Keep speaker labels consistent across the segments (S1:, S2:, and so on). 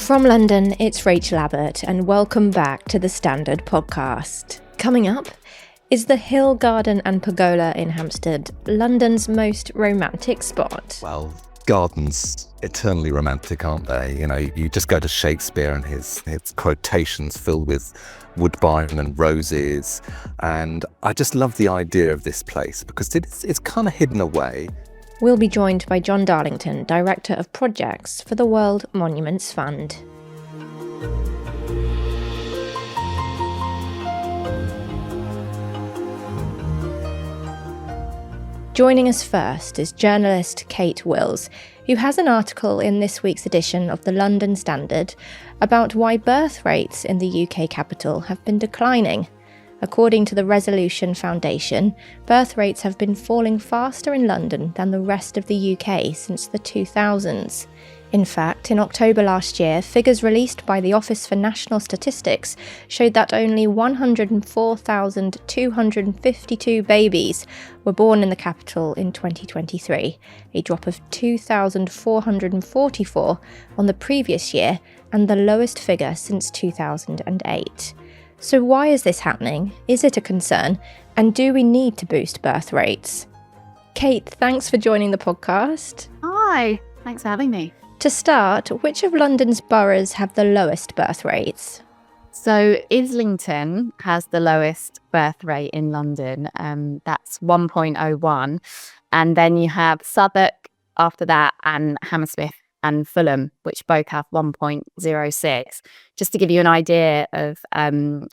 S1: From London, it's Rachelle Abbott, and welcome back to the Standard Podcast. Coming up is the Hill Garden and Pergola in Hampstead, London's most romantic spot.
S2: Well, gardens, eternally romantic, aren't they? You know, you just go to Shakespeare and his quotations filled with woodbine and roses. And I just love the idea of this place because it's kind of hidden away.
S1: We'll be joined by John Darlington, Director of Projects for the World Monuments Fund. Joining us first is journalist Kate Wills, who has an article in this week's edition of the London Standard about why birth rates in the UK capital have been declining. According to the Resolution Foundation, birth rates have been falling faster in London than the rest of the UK since the 2000s. In fact, in October last year, figures released by the Office for National Statistics showed that only 104,252 babies were born in the capital in 2023, a drop of 2,444 on the previous year and the lowest figure since 2008. So why is this happening? Is it a concern? And do we need to boost birth rates? Kate, thanks for joining the podcast.
S3: Hi, thanks for having me.
S1: To start, which of London's boroughs have the lowest birth rates?
S3: So Islington has the lowest birth rate in London. That's 1.01. And then you have Southwark after that and Hammersmith and Fulham, which both have 1.06. Just to give you an idea of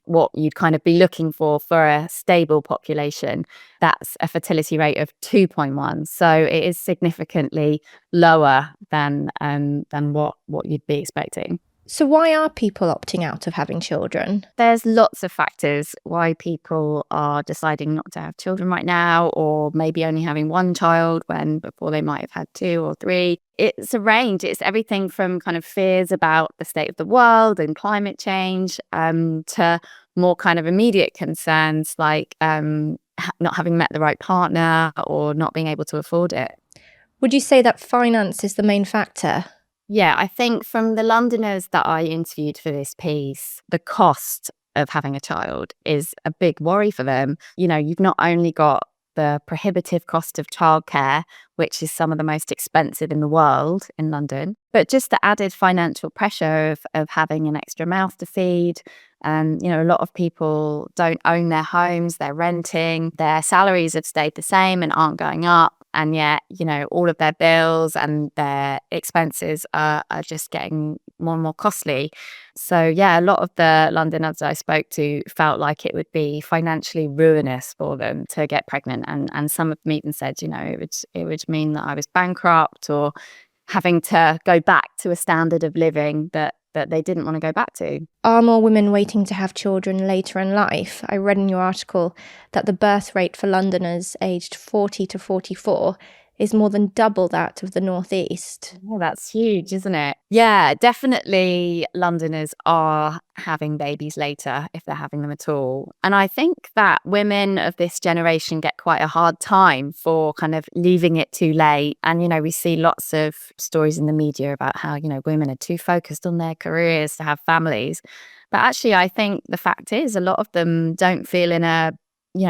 S3: what you'd kind of be looking for a stable population, that's a fertility rate of 2.1. So it is significantly lower than what you'd be expecting.
S1: So why are people opting out of having children?
S3: There's lots of factors why people are deciding not to have children right now, or maybe only having one child when before they might have had two or three. It's a range. It's everything from kind of fears about the state of the world and climate change to more kind of immediate concerns like not having met the right partner or not being able to afford it.
S1: Would you say that finance is the main factor?
S3: Yeah, I think from the Londoners that I interviewed for this piece, the cost of having a child is a big worry for them. You know, you've not only got the prohibitive cost of childcare, which is some of the most expensive in the world in London, but just the added financial pressure of having an extra mouth to feed. And, you know, a lot of people don't own their homes, they're renting, their salaries have stayed the same and aren't going up. And yet, you know, all of their bills and their expenses are just getting more and more costly. So, yeah, a lot of the Londoners I spoke to felt like it would be financially ruinous for them to get pregnant. And some of them even said, you know, it would mean that I was bankrupt or having to go back to a standard of living that they didn't want to go back to.
S1: Are more women waiting to have children later in life? I read in your article that the birth rate for Londoners aged 40 to 44 is more than double that of the North East.
S3: Oh, that's huge, isn't it? Yeah, definitely Londoners are having babies later, if they're having them at all. And I think that women of this generation get quite a hard time for kind of leaving it too late. And, you know, we see lots of stories in the media about how, you know, women are too focused on their careers to have families. But actually, I think the fact is a lot of them don't feel in a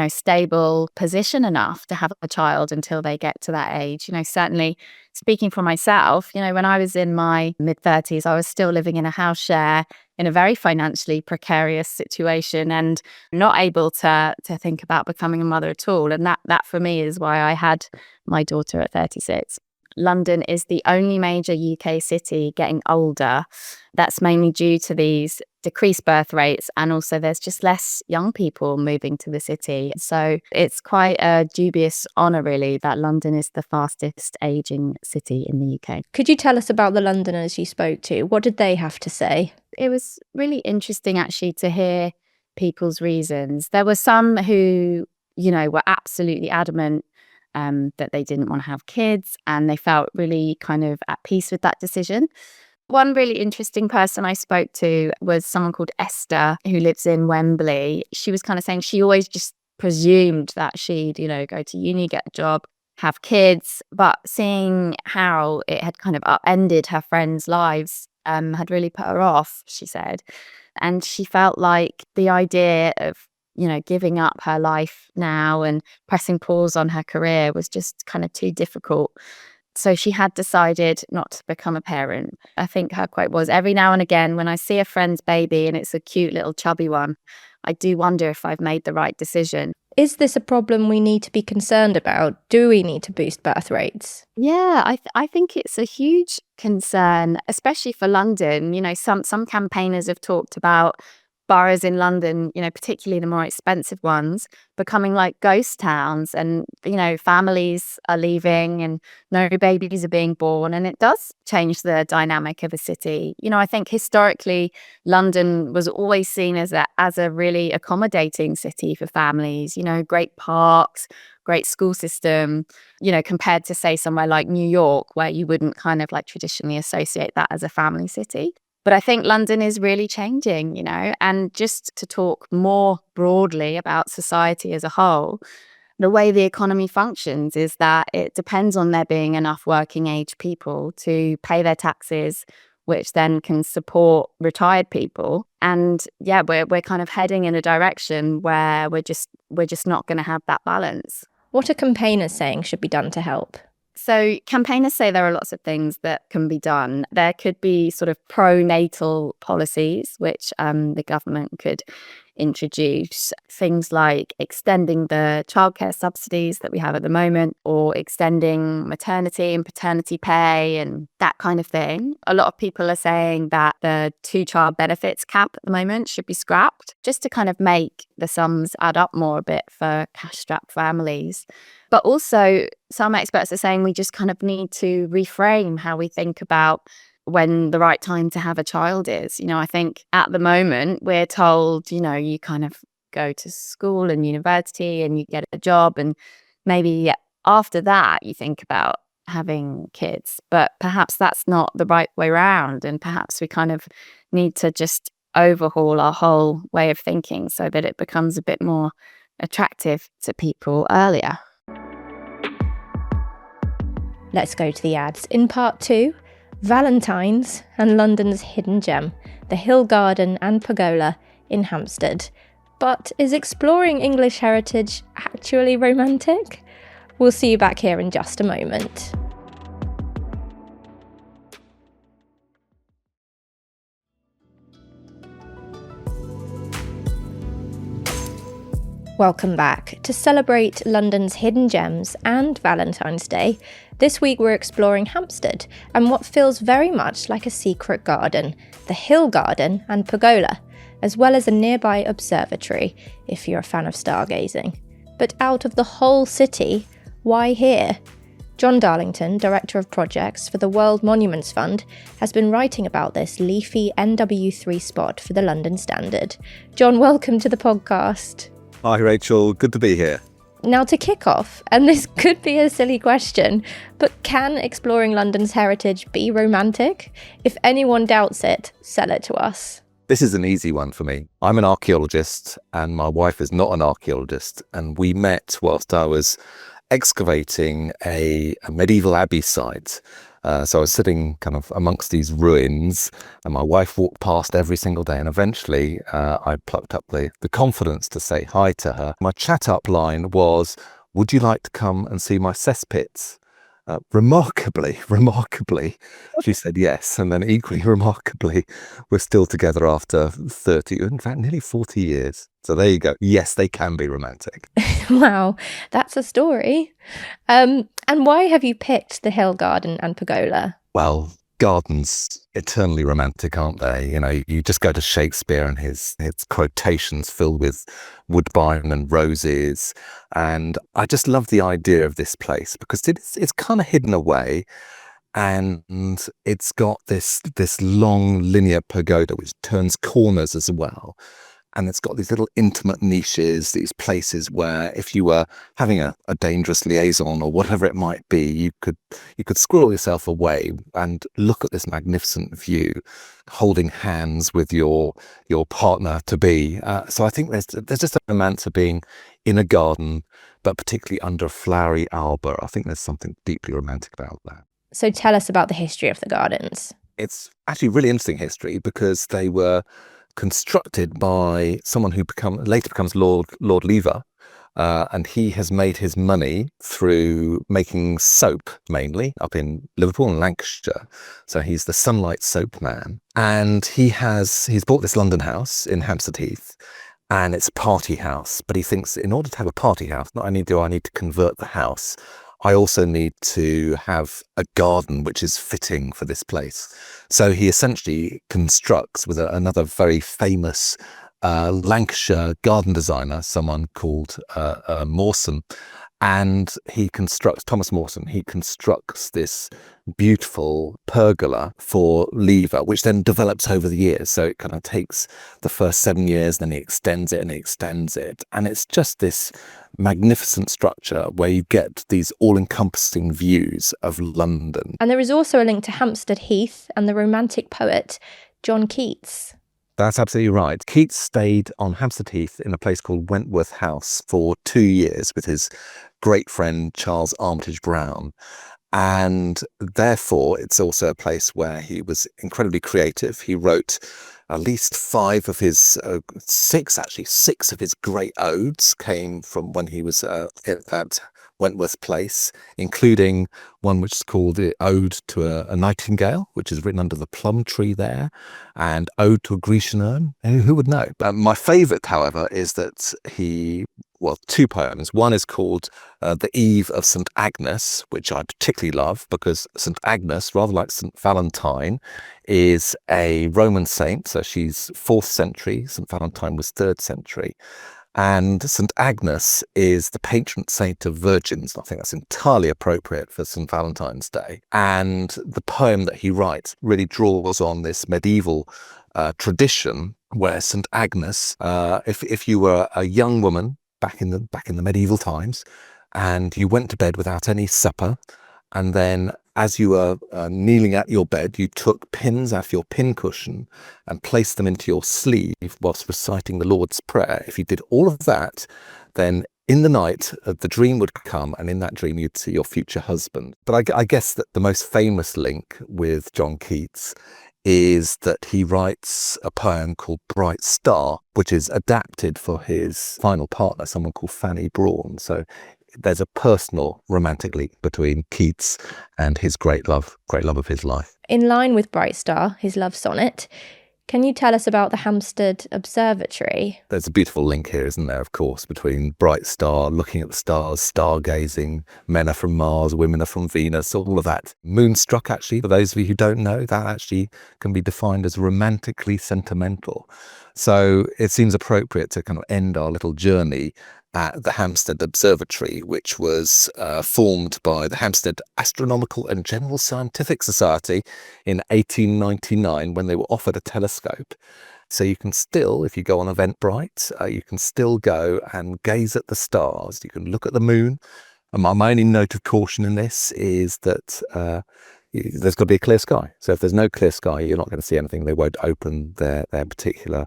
S3: stable position enough to have a child until they get to that age. You know, certainly speaking for myself, you know, when I was in my mid-30s, I was still living in a house share in a very financially precarious situation and not able to think about becoming a mother at all. And that for me is why I had my daughter at 36. London is the only major UK city getting older. That's mainly due to these decreased birth rates, and also there's just less young people moving to the city. So it's quite a dubious honour, really, that London is the fastest ageing city in the UK.
S1: Could you tell us about the Londoners you spoke to? What did they have to say?
S3: It was really interesting, actually, to hear people's reasons. There were some who, you know, were absolutely adamant that they didn't want to have kids, and they felt really kind of at peace with that decision. One really interesting person I spoke to was someone called Esther, who lives in Wembley. She was kind of saying she always just presumed that she'd, you know, go to uni, get a job, have kids, but seeing how it had kind of upended her friends' lives had really put her off, she said. And she felt like the idea of, giving up her life now and pressing pause on her career was just kind of too difficult. So she had decided not to become a parent. I think her quote was, "Every now and again, when I see a friend's baby and it's a cute little chubby one, I do wonder if I've made the right decision."
S1: Is this a problem we need to be concerned about? Do we need to boost birth rates?
S3: Yeah, I think it's a huge concern, especially for London. Some campaigners have talked about boroughs in London, particularly the more expensive ones, becoming like ghost towns, and families are leaving and no babies are being born, and it does change the dynamic of a city. I think historically London was always seen as a really accommodating city for families. Great parks, great school system, compared to, say, somewhere like New York, where you wouldn't kind of like traditionally associate that as a family city. But I think London is really changing, and just to talk more broadly about society as a whole, the way the economy functions is that it depends on there being enough working age people to pay their taxes, which then can support retired people. And yeah, we're kind of heading in a direction where we're just not going to have that balance.
S1: What are campaigners saying should be done to help?
S3: So campaigners say there are lots of things that can be done. There could be sort of pro-natal policies, which the government could introduce. Things like extending the childcare subsidies that we have at the moment, or extending maternity and paternity pay and that kind of thing. A lot of people are saying that the 2-child benefits cap at the moment should be scrapped, just to kind of make the sums add up more a bit for cash-strapped families. But also, some experts are saying we just kind of need to reframe how we think about when the right time to have a child is. I think at the moment we're told, you kind of go to school and university and you get a job, and maybe after that you think about having kids. But perhaps that's not the right way around, and perhaps we kind of need to just overhaul our whole way of thinking so that it becomes a bit more attractive to people earlier.
S1: Let's go to the ads. In part 2, Valentine's and London's hidden gem, the Hill Garden and Pergola in Hampstead. But is exploring English heritage actually romantic? We'll see you back here in just a moment. Welcome back. To celebrate London's hidden gems and Valentine's Day, this week we're exploring Hampstead and what feels very much like a secret garden, the Hill Garden and Pergola, as well as a nearby observatory, if you're a fan of stargazing. But out of the whole city, why here? John Darlington, Director of Projects for the World Monuments Fund, has been writing about this leafy NW3 spot for the London Standard. John, welcome to the podcast.
S2: Hi, Rachel. Good to be here.
S1: Now, to kick off, and this could be a silly question, but can exploring London's heritage be romantic? If anyone doubts it, sell it to us.
S2: This is an easy one for me. I'm an archaeologist and my wife is not an archaeologist. And we met whilst I was excavating a medieval abbey site. So I was sitting kind of amongst these ruins, and my wife walked past every single day, and eventually I plucked up the confidence to say hi to her. My chat-up line was, "Would you like to come and see my cesspits?" Remarkably, she said yes. And then equally remarkably, we're still together after 30, in fact, nearly 40 years. So there you go. Yes, they can be romantic.
S1: Wow, that's a story. And why have you picked the Hill Garden and Pergola?
S2: Well, gardens, eternally romantic, aren't they? You just go to Shakespeare and his quotations filled with woodbine and roses. And I just love the idea of this place because it's kind of hidden away. And it's got this long linear pagoda which turns corners as well. And it's got these little intimate niches, these places where if you were having a dangerous liaison or whatever it might be, you could squirrel yourself away and look at this magnificent view, holding hands with your partner to be. So I think there's just a romance to being in a garden, but particularly under a flowery arbor. I think there's something deeply romantic about that.
S1: So tell us about the history of the gardens.
S2: It's actually really interesting history because they were constructed by someone who later becomes Lord Lever. And he has made his money through making soap, mainly up in Liverpool and Lancashire. So he's the Sunlight Soap man. And he's bought this London house in Hampstead Heath, and it's a party house. But he thinks, in order to have a party house, not only do I need to convert the house, I also need to have a garden which is fitting for this place. So he essentially constructs with another very famous Lancashire garden designer, someone called Mawson, and Thomas Mawson, he constructs this beautiful pergola for Lever, which then develops over the years. So it kind of takes the first 7 years, then he extends it and he extends it. And it's just this magnificent structure where you get these all-encompassing views of London.
S1: And there is also a link to Hampstead Heath and the Romantic poet John Keats.
S2: That's absolutely right. Keats stayed on Hampstead Heath in a place called Wentworth House for 2 years with his great friend Charles Armitage Browne. And therefore, it's also a place where he was incredibly creative. He wrote at least six of his great odes came from when he was at Wentworth Place, including one which is called the Ode to a Nightingale, which is written under the plum tree there, and Ode to a Grecian Urn. Who would know? My favourite, however, is that two poems. One is called The Eve of St. Agnes, which I particularly love because St. Agnes, rather like St. Valentine, is a Roman saint. So she's 4th century. St. Valentine was 3rd century. And St. Agnes is the patron saint of virgins. I think that's entirely appropriate for St. Valentine's Day. And the poem that he writes really draws on this medieval tradition where St. Agnes, if you were a young woman back in the medieval times and you went to bed without any supper, and then as you were kneeling at your bed, you took pins off your pincushion and placed them into your sleeve whilst reciting the Lord's Prayer. If you did all of that, then in the night, the dream would come, and in that dream, you'd see your future husband. But I guess that the most famous link with John Keats is that he writes a poem called Bright Star, which is adapted for his final partner, someone called Fanny Brawne. So there's a personal romantic link between Keats and his great love of his life.
S1: In line with Bright Star, his love sonnet, can you tell us about the Hampstead Observatory?
S2: There's a beautiful link here, isn't there, of course, between Bright Star, looking at the stars, stargazing, men are from Mars, women are from Venus, all of that. Moonstruck, actually, for those of you who don't know, that actually can be defined as romantically sentimental. So it seems appropriate to kind of end our little journey at the Hampstead Observatory, which was formed by the Hampstead Astronomical and General Scientific Society in 1899 when they were offered a telescope. So you can still, if you go on Eventbrite, you can still go and gaze at the stars. You can look at the moon. And my only note of caution in this is that there's got to be a clear sky. So if there's no clear sky, you're not going to see anything. They won't open the particular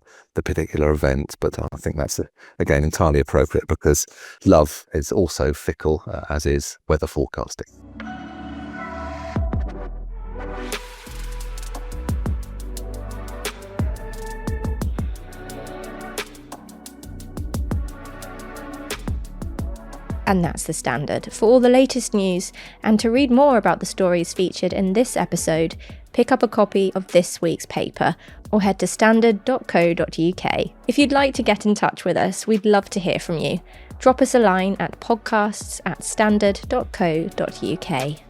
S2: event. But I think that's, again, entirely appropriate because love is also fickle, as is weather forecasting.
S1: And that's The Standard. For all the latest news and to read more about the stories featured in this episode, pick up a copy of this week's paper or head to standard.co.uk. If you'd like to get in touch with us, we'd love to hear from you. Drop us a line at podcasts@standard.co.uk.